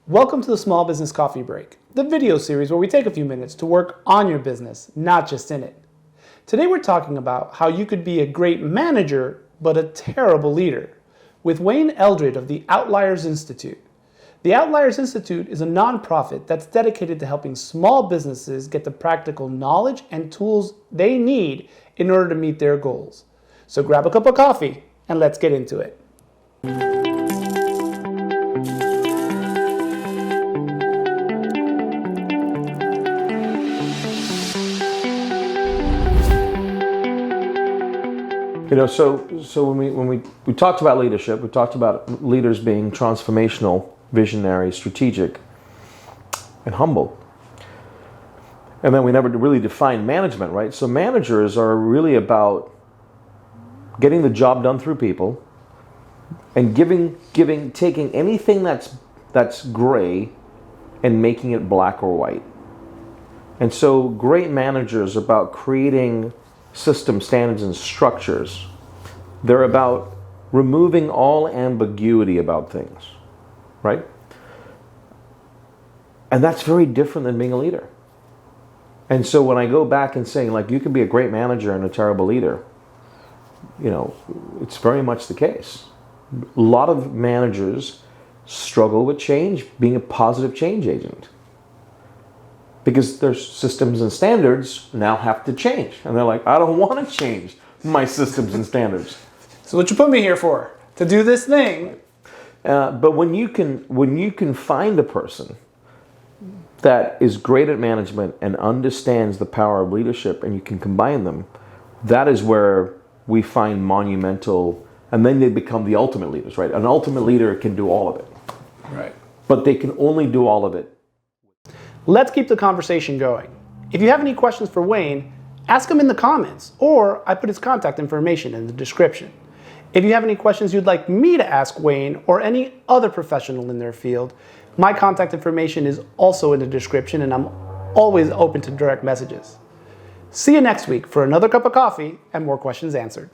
Welcome to the Small Business Coffee Break, the video series where we take a few minutes to work on your business, not just in it. Today we're talking about how you could be a great manager, but a terrible leader, with Wayne Eldred of the Outliers Institute. The Outliers Institute is a nonprofit that's dedicated to helping small businesses get the practical knowledge and tools they need in order to meet their goals. So grab a cup of coffee and let's get into it. So when we talked about leadership, we talked about leaders being transformational, visionary, strategic, and humble. And then we never really defined management, right? So managers are really about getting the job done through people and taking anything that's gray and making it black or white. And so great managers are about creating system standards and structures. They're about removing all ambiguity about things, right? And that's very different than being a leader. And so when I go back and saying, like, you can be a great manager and a terrible leader, it's very much the case. A lot of managers struggle with change, being a positive change agent, because their systems and standards now have to change. And they're like, I don't want to change my systems and standards. So what you put me here for? To do this thing. But when you can find a person that is great at management and understands the power of leadership, and you can combine them, that is where we find monumental, and then they become the ultimate leaders, right? An ultimate leader can do all of it. Right. But they can only do all of it. Let's keep the conversation going. If you have any questions for Wayne, ask him in the comments, or I put his contact information in the description. If you have any questions you'd like me to ask Wayne or any other professional in their field, my contact information is also in the description, and I'm always open to direct messages. See you next week for another cup of coffee and more questions answered.